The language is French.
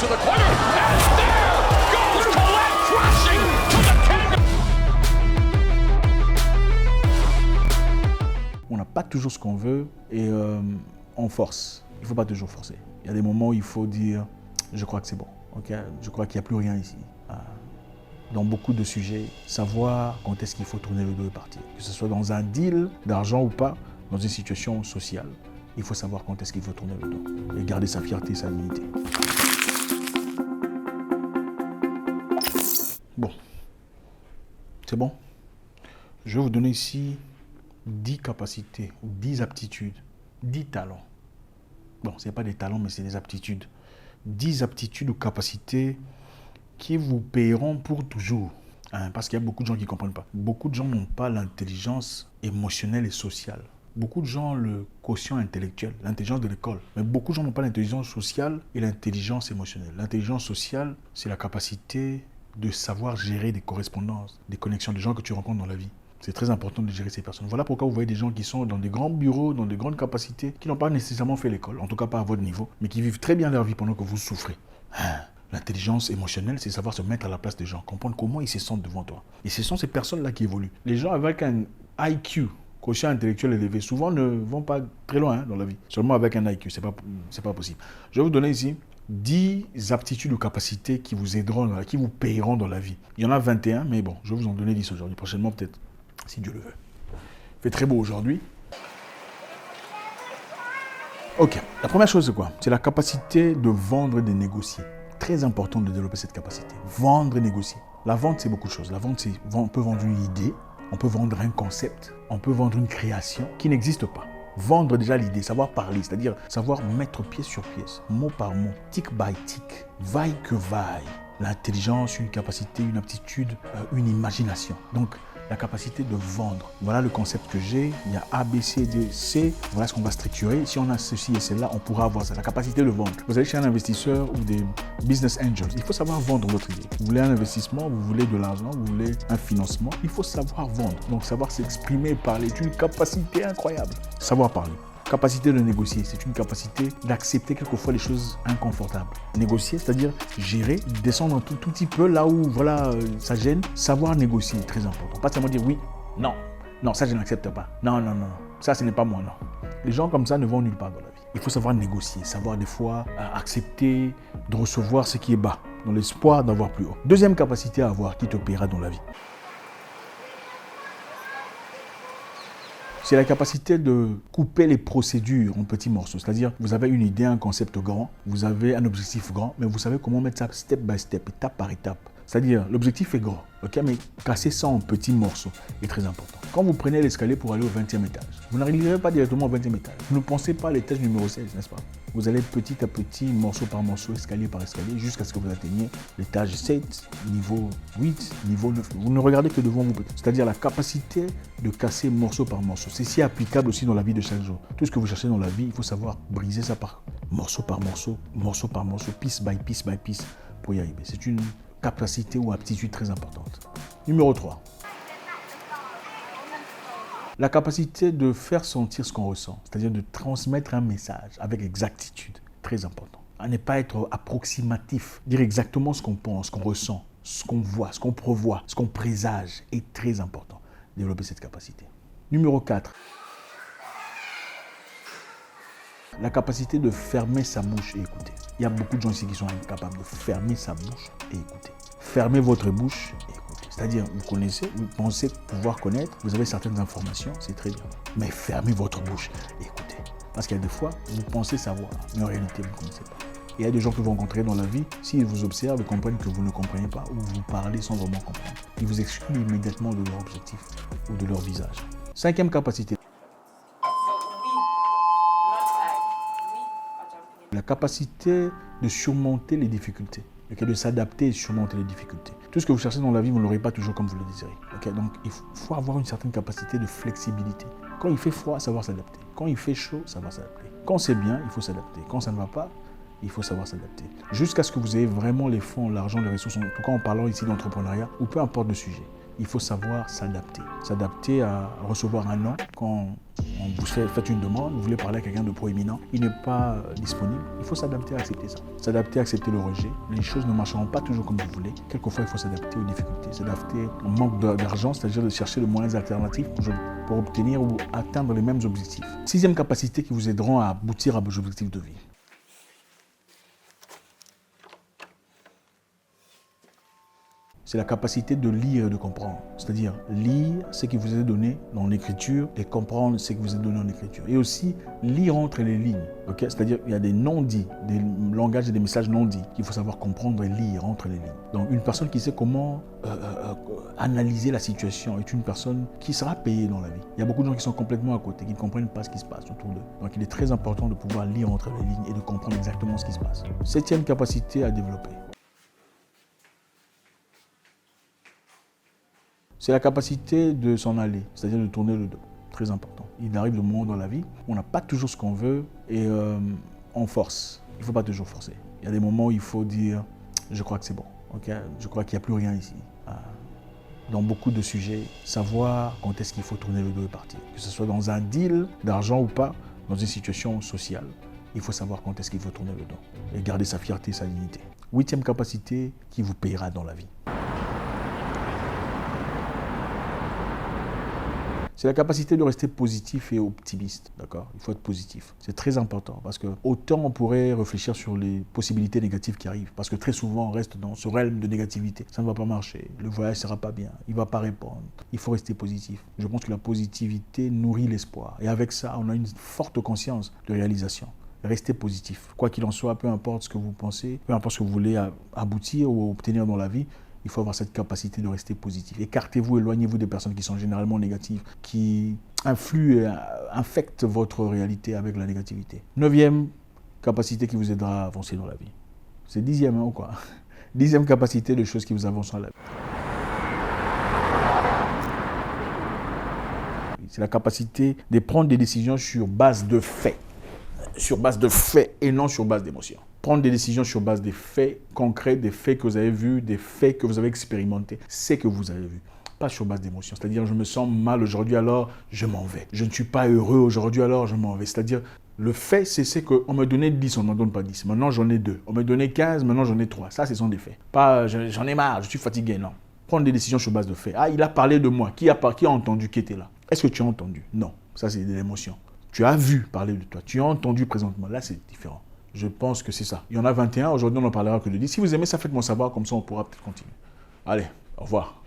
to the corner, and there goes Colette crashing to the canvas. On n'a pas toujours ce qu'on veut et on force. Il ne faut pas toujours forcer. Il y a des moments où il faut dire « je crois que c'est bon, okay? Je crois qu'il n'y a plus rien ici ». Dans beaucoup de sujets, savoir quand est-ce qu'il faut tourner le dos et partir. Que ce soit dans un deal d'argent ou pas, dans une situation sociale, il faut savoir quand est-ce qu'il faut tourner le dos et garder sa fierté et sa dignité. Bon, c'est bon. Je vais vous donner ici 10 capacités ou 10 aptitudes, 10 talents. Bon, ce n'est pas des talents, mais c'est des aptitudes. 10 aptitudes ou capacités qui vous paieront pour toujours. Parce qu'il y a beaucoup de gens qui ne comprennent pas. Beaucoup de gens n'ont pas l'intelligence émotionnelle et sociale. Beaucoup de gens ont le quotient intellectuel, l'intelligence de l'école. Mais beaucoup de gens n'ont pas l'intelligence sociale et l'intelligence émotionnelle. L'intelligence sociale, c'est la capacité de savoir gérer des correspondances, des connexions, des gens que tu rencontres dans la vie. C'est très important de gérer ces personnes. Voilà pourquoi vous voyez des gens qui sont dans des grands bureaux, dans de grandes capacités, qui n'ont pas nécessairement fait l'école, en tout cas pas à votre niveau, mais qui vivent très bien leur vie pendant que vous souffrez. L'intelligence émotionnelle, c'est savoir se mettre à la place des gens, comprendre comment ils se sentent devant toi. Et ce sont ces personnes-là qui évoluent. Les gens avec un IQ, quotient intellectuel élevé, souvent ne vont pas très loin dans la vie. Seulement avec un IQ, c'est pas possible. Je vais vous donner ici 10 aptitudes ou capacités qui vous aideront, qui vous payeront dans la vie. Il y en a 21, mais bon, je vais vous en donner 10 aujourd'hui. Prochainement, peut-être, si Dieu le veut. Il fait très beau aujourd'hui. Ok, la première chose, c'est quoi? C'est la capacité de vendre et de négocier. Très important de développer cette capacité. Vendre et négocier. La vente, c'est beaucoup de choses. La vente, c'est on peut vendre une idée, on peut vendre un concept, on peut vendre une création qui n'existe pas. Vendre déjà l'idée, savoir parler, c'est-à-dire savoir mettre pièce sur pièce, mot par mot, tic by tic, vaille que vaille. L'intelligence, une capacité, une aptitude, une imagination. Donc, la capacité de vendre. Voilà le concept que j'ai. Il y a A, B, C, D, C. Voilà ce qu'on va structurer. Si on a ceci et cela, on pourra avoir ça. La capacité de vendre. Vous allez chez un investisseur ou des business angels. Il faut savoir vendre votre idée. Vous voulez un investissement, vous voulez de l'argent, vous voulez un financement. Il faut savoir vendre. Donc, savoir s'exprimer et parler est une capacité incroyable. Savoir parler. Capacité de négocier, c'est une capacité d'accepter quelquefois les choses inconfortables. Négocier, c'est-à-dire gérer, descendre un tout petit peu là où voilà, ça gêne. Savoir négocier est très important. Pas seulement dire oui, non, non, ça je n'accepte pas. Non, non, non, ça ce n'est pas moi, non. Les gens comme ça ne vont nulle part dans la vie. Il faut savoir négocier, savoir des fois accepter de recevoir ce qui est bas, dans l'espoir d'avoir plus haut. Deuxième capacité à avoir qui te paiera dans la vie. C'est la capacité de couper les procédures en petits morceaux. C'est-à-dire, vous avez une idée, un concept grand, vous avez un objectif grand, mais vous savez comment mettre ça step by step, étape par étape. C'est-à-dire, l'objectif est grand, ok, mais casser ça en petits morceaux est très important. Quand vous prenez l'escalier pour aller au 20e étage, vous n'arriverez pas directement au 20e étage. Vous ne pensez pas à l'étage numéro 16, n'est-ce pas? Vous allez petit à petit, morceau par morceau, escalier par escalier, jusqu'à ce que vous atteigniez l'étage 7, niveau 8, niveau 9. Vous ne regardez que devant vous. C'est-à-dire la capacité de casser morceau par morceau. C'est si applicable aussi dans la vie de chaque jour. Tout ce que vous cherchez dans la vie, il faut savoir briser ça par morceau, piece by piece, pour y arriver. C'est une capacité ou aptitude très importante. Numéro 3. La capacité de faire sentir ce qu'on ressent, c'est-à-dire de transmettre un message avec exactitude, très important. À ne pas être approximatif, dire exactement ce qu'on pense, ce qu'on ressent, ce qu'on voit, ce qu'on prévoit, ce qu'on présage est très important. Développer cette capacité. Numéro 4. La capacité de fermer sa bouche et écouter. Il y a beaucoup de gens ici qui sont incapables de fermer sa bouche et écouter. Fermez votre bouche et écoutez. C'est-à-dire, vous connaissez, vous pensez pouvoir connaître, vous avez certaines informations, c'est très bien. Mais fermez votre bouche et écoutez. Parce qu'il y a des fois, vous pensez savoir, mais en réalité, vous ne connaissez pas. Et il y a des gens que vous rencontrez dans la vie, s'ils vous observent, ils comprennent que vous ne comprenez pas ou vous parlez sans vraiment comprendre. Ils vous excluent immédiatement de leur objectif ou de leur visage. 5e capacité. La capacité de surmonter les difficultés. Okay, de s'adapter et surmonter les difficultés. Tout ce que vous cherchez dans la vie, vous ne l'aurez pas toujours comme vous le désirez. Okay, donc, il faut avoir une certaine capacité de flexibilité. Quand il fait froid, savoir s'adapter. Quand il fait chaud, savoir s'adapter. Quand c'est bien, il faut s'adapter. Quand ça ne va pas, il faut savoir s'adapter. Jusqu'à ce que vous ayez vraiment les fonds, l'argent, les ressources, en tout cas en parlant ici d'entrepreneuriat, ou peu importe le sujet. il faut savoir s'adapter. S'adapter à recevoir un non quand on vous fait une demande, vous voulez parler à quelqu'un de proéminent, il n'est pas disponible. Il faut s'adapter à accepter ça. S'adapter à accepter le rejet. Les choses ne marcheront pas toujours comme vous voulez. Quelquefois, il faut s'adapter aux difficultés, s'adapter au manque d'argent, c'est-à-dire de chercher de moyens alternatifs pour obtenir ou atteindre les mêmes objectifs. 6e capacité qui vous aideront à aboutir à vos objectifs de vie. C'est la capacité de lire et de comprendre. C'est-à-dire lire ce qui vous est donné dans l'écriture et comprendre ce qui vous est donné dans l'écriture. Et aussi lire entre les lignes. Okay? C'est-à-dire qu'il y a des non-dits, des langages et des messages non-dits qu'il faut savoir comprendre et lire entre les lignes. Donc une personne qui sait comment analyser la situation est une personne qui sera payée dans la vie. Il y a beaucoup de gens qui sont complètement à côté, qui ne comprennent pas ce qui se passe autour d'eux. Donc il est très important de pouvoir lire entre les lignes et de comprendre exactement ce qui se passe. 7e capacité à développer. C'est la capacité de s'en aller, c'est-à-dire de tourner le dos. Très important. Il arrive des moments dans la vie où on n'a pas toujours ce qu'on veut et on force. Il ne faut pas toujours forcer. Il y a des moments où il faut dire « je crois que c'est bon, okay? Je crois qu'il n'y a plus rien ici ». Dans beaucoup de sujets, savoir quand est-ce qu'il faut tourner le dos et partir. Que ce soit dans un deal d'argent ou pas, dans une situation sociale, il faut savoir quand est-ce qu'il faut tourner le dos et garder sa fierté, sa dignité. 8e capacité qui vous payera dans la vie. C'est la capacité de rester positif et optimiste, d'accord? Il faut être positif. C'est très important parce que autant on pourrait réfléchir sur les possibilités négatives qui arrivent, parce que très souvent on reste dans ce realm de négativité. Ça ne va pas marcher, le voyage ne sera pas bien, il ne va pas répondre. Il faut rester positif. Je pense que la positivité nourrit l'espoir. Et avec ça, on a une forte conscience de réalisation. Restez positif. Quoi qu'il en soit, peu importe ce que vous pensez, peu importe ce que vous voulez aboutir ou obtenir dans la vie, il faut avoir cette capacité de rester positif. Écartez-vous, éloignez-vous des personnes qui sont généralement négatives, qui influent et infectent votre réalité avec la négativité. 9e capacité qui vous aidera à avancer dans la vie. C'est 10e, hein, ou quoi? 10e capacité de choses qui vous avancent dans la vie. C'est la capacité de prendre des décisions sur base de faits. Sur base de faits et non sur base d'émotions. Prendre des décisions sur base des faits concrets, des faits que vous avez vus, des faits que vous avez expérimentés, c'est que vous avez vu. Pas sur base d'émotions. C'est-à-dire, je me sens mal aujourd'hui, alors je m'en vais. Je ne suis pas heureux aujourd'hui, alors je m'en vais. C'est-à-dire, le fait, c'est qu'on me donnait 10, on ne m'en donne pas 10. Maintenant, j'en ai 2. On me donnait 15, maintenant, j'en ai 3. Ça, ce sont des faits. Pas, j'en ai marre, je suis fatigué, non. Prendre des décisions sur base de faits. Ah, il a parlé de moi. Qui a entendu qui était là? Est-ce que tu as entendu? Non. Ça, c'est de l'émotion. Tu as vu parler de toi, tu as entendu présentement. Là, c'est différent. Je pense que c'est ça. Il y en a 21, aujourd'hui, on n'en parlera que de 10. Si vous aimez ça, faites-moi savoir, comme ça, on pourra peut-être continuer. Allez, au revoir.